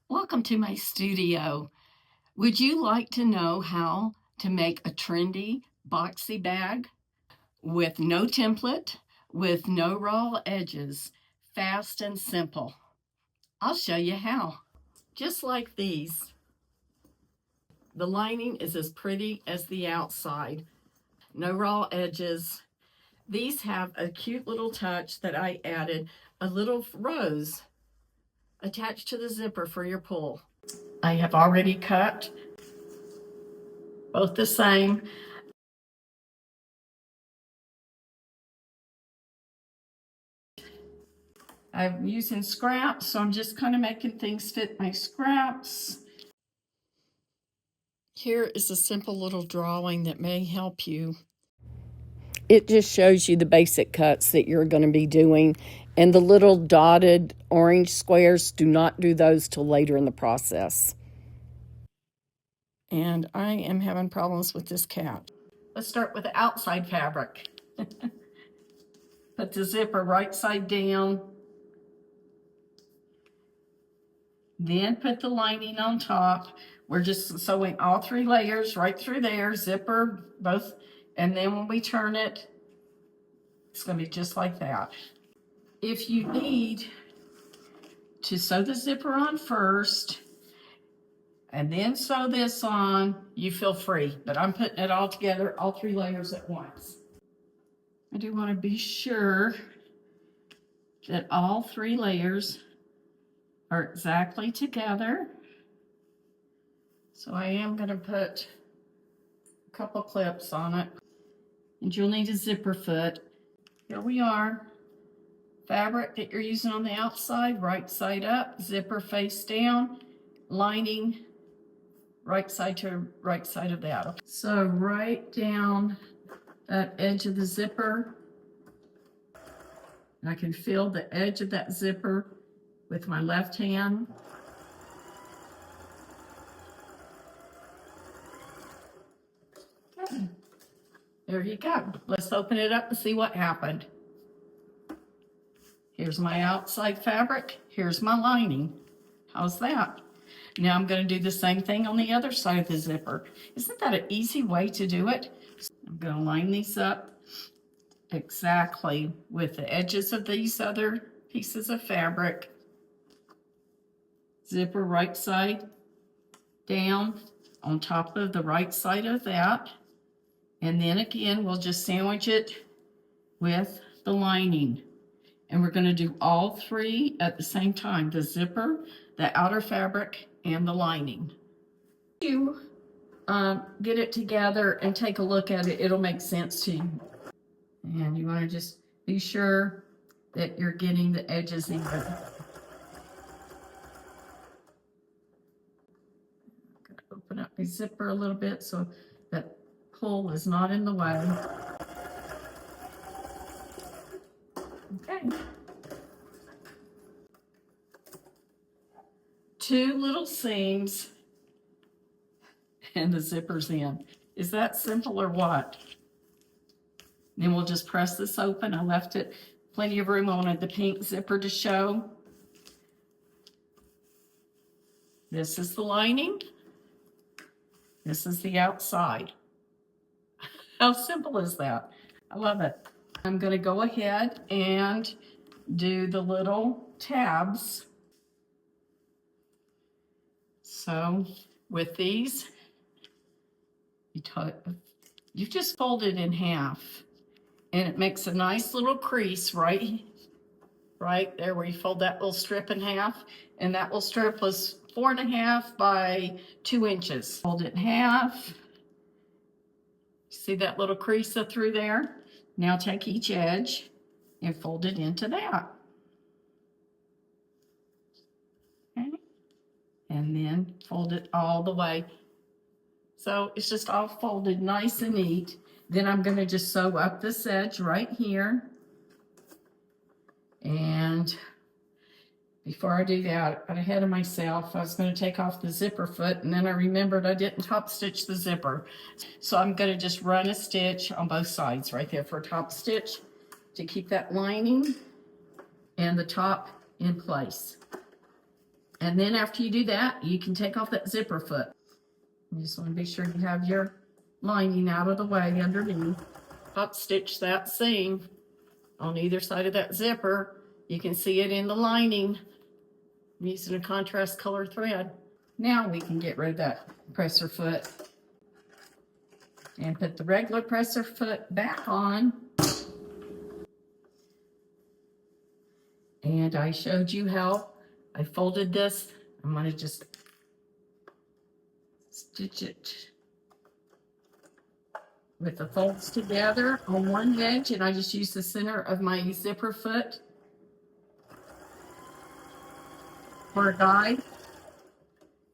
Welcome to my studio. Would you like to know how to make a trendy boxy bag with no template, with no raw edges, fast and simple? I'll show you how. Just like these. The lining is as pretty as the outside. No raw edges. These have a cute little touch that I added, a little rose attached to the zipper for your pull. I have already cut both the same. I'm using scraps, so I'm just kind of making things fit my scraps. Here is a simple little drawing that may help you. It just shows you the basic cuts that you're going to be doing, and the little dotted orange squares, do not do those till later in the process. And I am having problems with this cap. Let's start with the outside fabric. Put the zipper right side down. Then put the lining on top. We're just sewing all 3 layers right through there, zipper, both, and then when we turn it, it's going to be just like that. If you need to sew the zipper on first and then sew this on, you feel free, but I'm putting it all together, all 3 layers at once. I do want to be sure that all 3 layers are exactly together. So I am going to put a couple clips on it. And you'll need a zipper foot. Here we are. Fabric that you're using on the outside, right side up, zipper face down, lining right side to right side of that. So right down that edge of the zipper, and I can feel the edge of that zipper with my left hand. Okay. There you go. Let's open it up and see what happened. Here's my outside fabric. Here's my lining. How's that? Now I'm going to do the same thing on the other side of the zipper. Isn't that an easy way to do it? I'm going to line these up exactly with the edges of these other pieces of fabric. Zipper right side down on top of the right side of that. And then again, we'll just sandwich it with the lining. And we're going to do all 3 at the same time, the zipper, the outer fabric, and the lining. You get it together and take a look at it, it'll make sense to you. And you want to just be sure that you're getting the edges even. I'm going to open up my zipper a little bit so that pull is not in the way. Okay. 2 little seams and the zipper's in. Is that simple or what? Then we'll just press this open. I left it plenty of room. I wanted the pink zipper to show. This is the lining. This is the outside. How simple is that? I love it. I'm going to go ahead and do the little tabs. So with these, you just fold it in half, and it makes a nice little crease right there where you fold that little strip in half, and that little strip was 4.5 by 2 inches. Fold it in half. See that little crease through there? Now take each edge and fold it into that. Okay. And then fold it all the way. So it's just all folded nice and neat. Then I'm going to just sew up this edge right here. And before I do that, I got ahead of myself. I was going to take off the zipper foot, and then I remembered I didn't top stitch the zipper. So I'm going to just run a stitch on both sides right there for a top stitch to keep that lining and the top in place. And then after you do that, you can take off that zipper foot. You just want to be sure you have your lining out of the way underneath. Up stitch that seam on either side of that zipper. You can see it in the lining. I'm using a contrast color thread. Now we can get rid of that presser foot and put the regular presser foot back on. And I showed you how I folded this. I'm going to just stitch it with the folds together on one edge, and I just use the center of my zipper foot for a guide.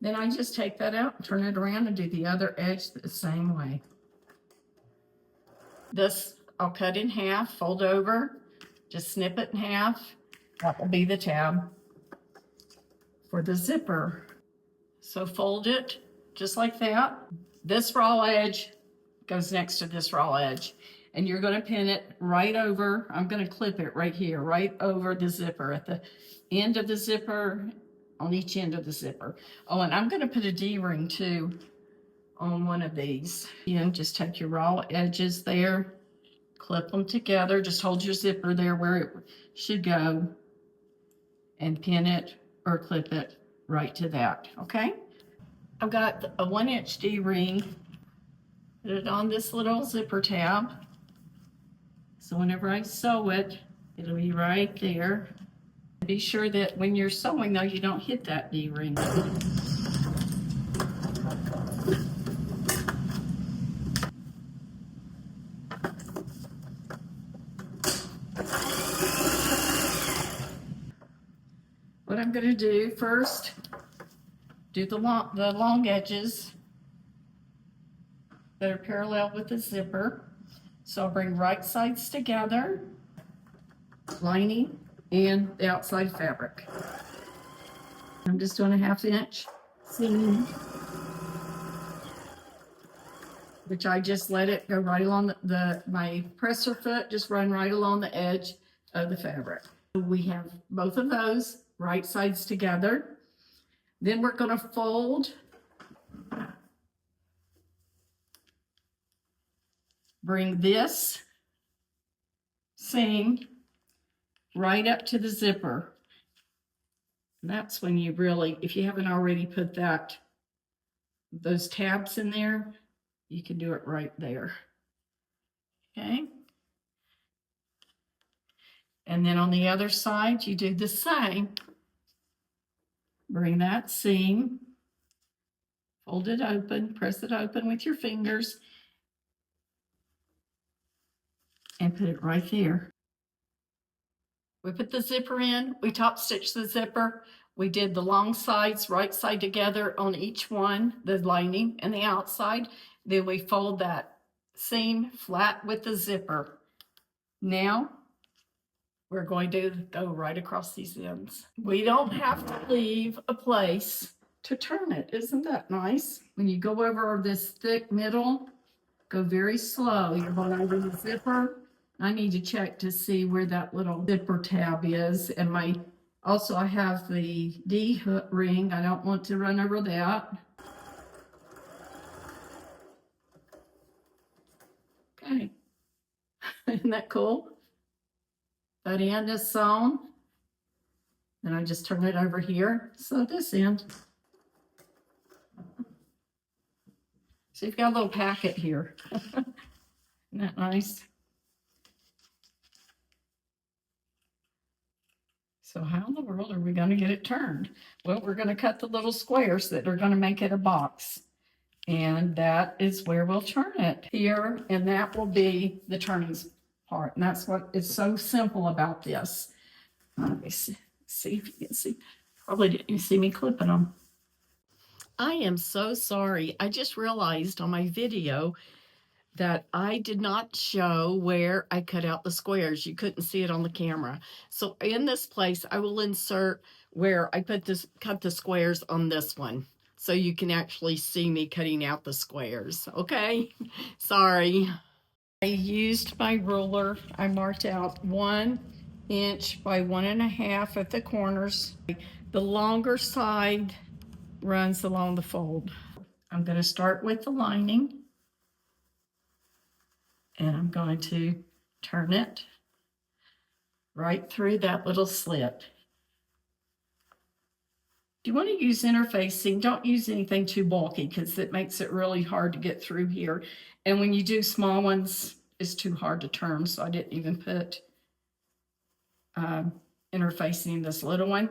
Then I just take that out and turn it around and do the other edge the same way. This I'll cut in half, fold over, just snip it in half. That will be the tab for the zipper. So fold it just like that. This raw edge goes next to this raw edge, and you're going to pin it right over. I'm going to clip it right here, right over the zipper, at the end of the zipper, on each end of the zipper. Oh, and I'm going to put a D-ring too on one of these. And just take your raw edges there, clip them together, just hold your zipper there where it should go, and pin it or clip it right to that, okay? I've got a 1-inch D-ring. Put it on this little zipper tab. So whenever I sew it, it'll be right there. Be sure that when you're sewing though, you don't hit that D-ring. What I'm going to do first, do the long edges that are parallel with the zipper. So I'll bring right sides together, lining and the outside fabric. I'm just doing a 1/2 inch seam, which I just let it go right along my presser foot, just run right along the edge of the fabric. We have both of those right sides together. Then we're going to fold, bring this seam right up to the zipper. And that's when you really, if you haven't already put those tabs in there, you can do it right there. Okay. And then on the other side, you do the same. Bring that seam, fold it open, press it open with your fingers, and put it right there. We put the zipper in, we top stitch the zipper, we did the long sides, right side together on each one, the lining and the outside. Then we fold that seam flat with the zipper. Now, we're going to go right across these ends. We don't have to leave a place to turn it. Isn't that nice? When you go over this thick middle, go very slow. You're going over the zipper. I need to check to see where that little zipper tab is. And I have the D ring. I don't want to run over that. Okay. Isn't that cool? That end is sewn. Then I just turn it over here. So this end. So you've got a little packet here. Isn't that nice? So how in the world are we going to get it turned? Well, we're going to cut the little squares that are going to make it a box. And that is where we'll turn it here. And that will be the turning part. And that's what is so simple about this. Let me see if you can see. Probably didn't see me clipping them. I am so sorry. I just realized on my video that I did not show where I cut out the squares. You couldn't see it on the camera. So in this place, I will insert where I cut the squares on this one. So you can actually see me cutting out the squares. Okay? Sorry. I used my ruler. I marked out 1 inch by 1.5 at the corners. I The longer side runs along the fold. I'm going to start with the lining, and I'm going to turn it right through that little slit. If you want to use interfacing, don't use anything too bulky because it makes it really hard to get through here. And when you do small ones, it's too hard to turn, so I didn't even put interfacing in this little one.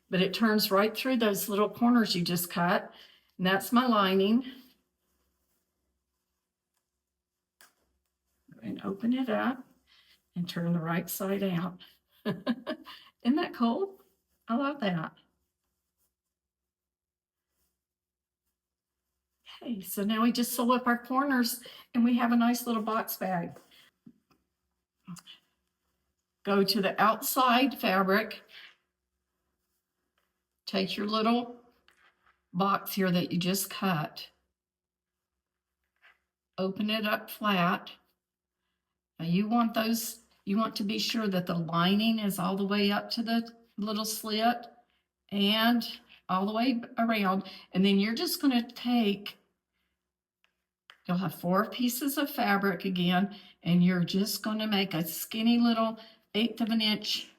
But it turns right through those little corners you just cut. And that's my lining. And open it up and turn the right side out. Isn't that cool? I love that. Okay, so now we just sew up our corners and we have a nice little box bag. Go to the outside fabric. Take your little box here that you just cut. Open it up flat. Now you want to be sure that the lining is all the way up to the little slit and all the way around. And then you're just going to take, you'll have 4 pieces of fabric again, and you're just going to make a skinny little 1/8 of an inch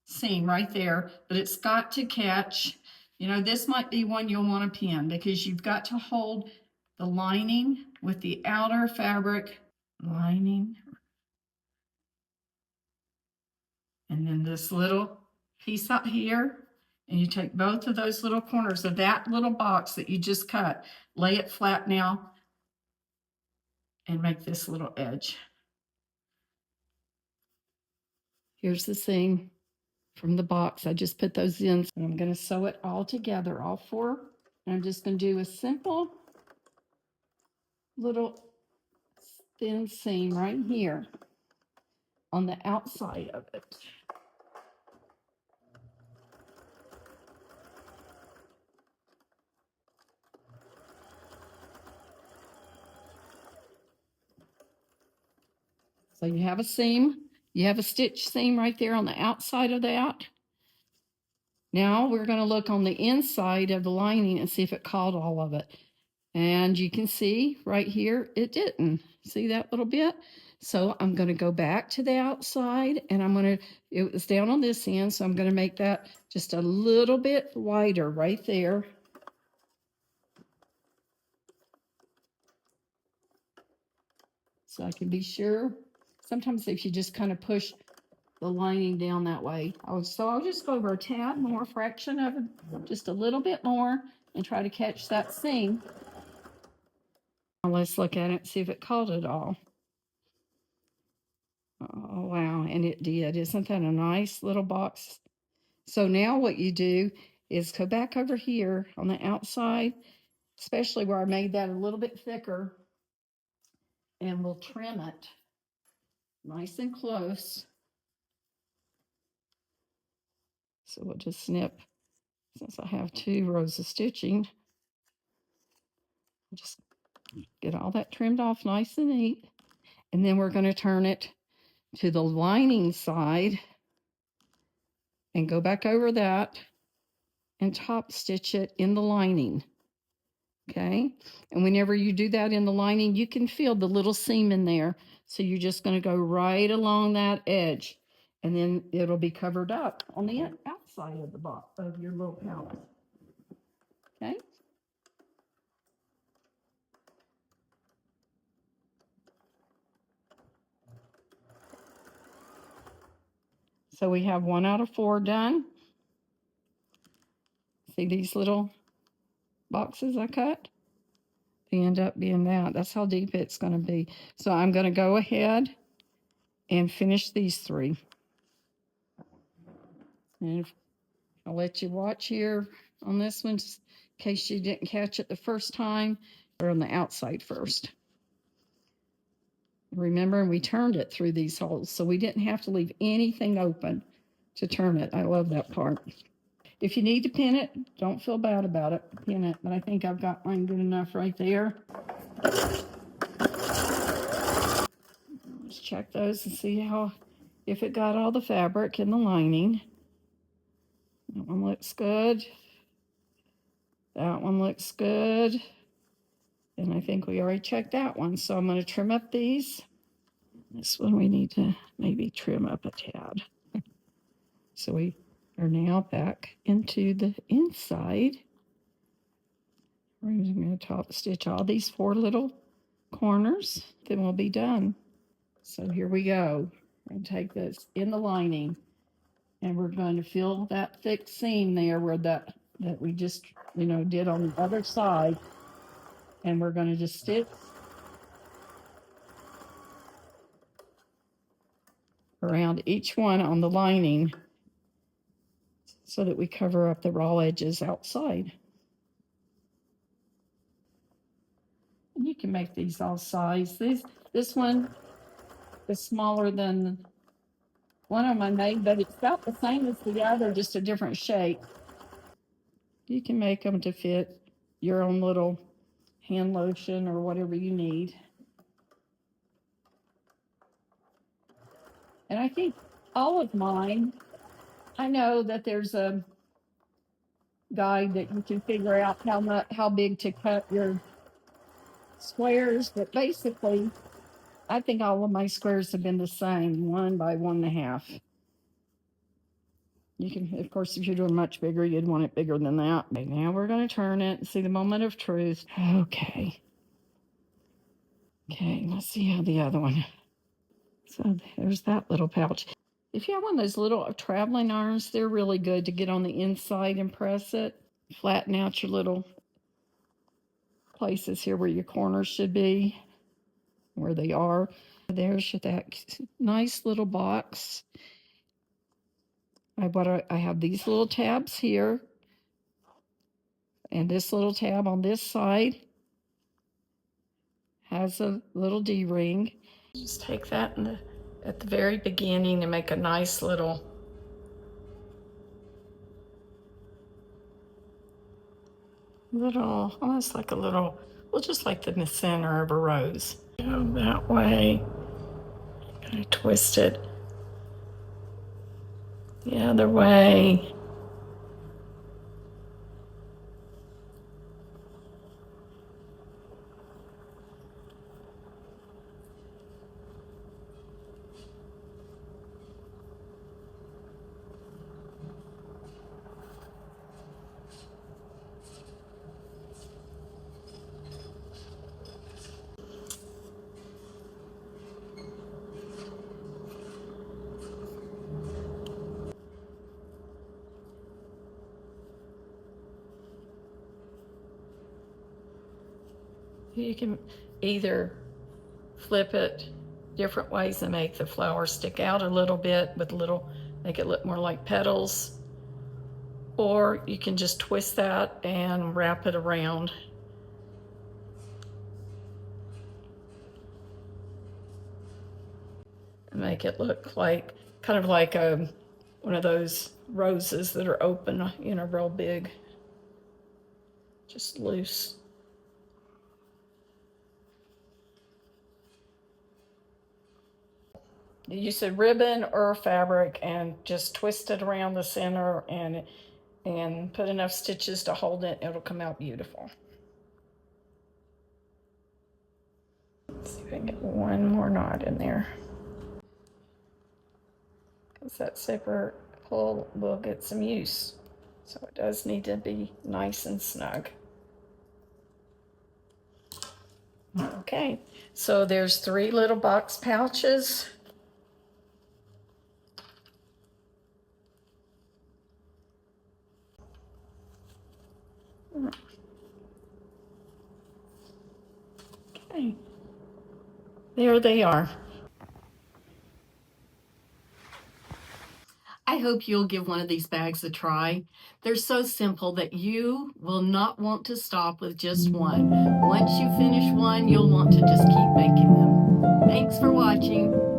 seam right there, but it's got to catch. You know, this might be one you'll want to pin because you've got to hold the lining with the outer fabric lining. And then this little piece out here, and you take both of those little corners of that little box that you just cut, lay it flat now, and make this little edge. Here's the seam from the box. I just put those in. And I'm going to sew it all together, all 4. And I'm just going to do a simple little thin seam right here on the outside of it. So you have a seam, you have a stitch seam right there on the outside of that. Now we're going to look on the inside of the lining and see if it caught all of it. And you can see right here, it didn't. See that little bit? So I'm going to go back to the outside, and it was down on this end, so I'm going to make that just a little bit wider right there. So I can be sure. Sometimes if you just kind of push the lining down that way. So I'll just go over a tad more, fraction of it, just a little bit more, and try to catch that seam. Now let's look at it and see if it caught it all. Oh, wow, and it did. Isn't that a nice little box? So now what you do is go back over here on the outside, especially where I made that a little bit thicker, and we'll trim it nice and close. So we'll just snip, since I have 2 rows of stitching, just get all that trimmed off nice and neat. And then we're going to turn it to the lining side and go back over that and top stitch it in the lining. Okay, and whenever you do that in the lining, you can feel the little seam in there. So you're just going to go right along that edge, and then it'll be covered up on the outside of the box of your little pouch. Okay. So we have 1 out of 4 done. See these little boxes I cut? They end up being that. That's how deep it's going to be. So I'm going to go ahead and finish these 3. And I'll let you watch here on this one, just in case you didn't catch it the first time, or on the outside first. Remember, we turned it through these holes, so we didn't have to leave anything open to turn it. I love that part. If you need to pin it, don't feel bad about it. Pin it, but I think I've got mine good enough right there. Let's check those and see if it got all the fabric in the lining. That one looks good. That one looks good. And I think we already checked that one. So I'm going to trim up these. This one we need to maybe trim up a tad. So we are now back into the inside. We're going to top stitch all these 4 little corners. Then we'll be done. So here we go. We're going to take this in the lining. And we're going to fill that thick seam there where that we just, did on the other side. And we're going to just stitch around each one on the lining so that we cover up the raw edges outside. And you can make these all size. This one is smaller than one of them I made, but it's about the same as the other, just a different shape. You can make them to fit your own little hand lotion or whatever you need. And I think all of mine, I know that there's a guide that you can figure out how big to cut your squares, but basically, I think all of my squares have been the same, 1 by 1.5. You can, of course, if you're doing much bigger, you'd want it bigger than that. But now we're going to turn it and see the moment of truth. Okay. Okay, let's see how the other one. So there's that little pouch. If you have one of those little traveling irons, they're really good to get on the inside and press it. Flatten out your little places here where your corners should be, where they are. There's that nice little box. I have these little tabs here and this little tab on this side has a little D-ring. Just take that at the very beginning and make a nice little almost like a little, well, just like in the center of a rose. Go that way. Gonna twist it the other way. You can either flip it different ways and make the flower stick out a little bit with make it look more like petals, or you can just twist that and wrap it around. And make it look like, kind of like one of those roses that are open, real big, just loose. Use a ribbon or fabric and just twist it around the center and put enough stitches to hold it. It'll come out beautiful. Let's see if I can get one more knot in there. Because that zipper pull will get some use. So it does need to be nice and snug. Okay, so there's 3 little box pouches. Okay, there they are. I hope you'll give one of these bags a try. They're so simple that you will not want to stop with just one. Once you finish one, you'll want to just keep making them. Thanks for watching.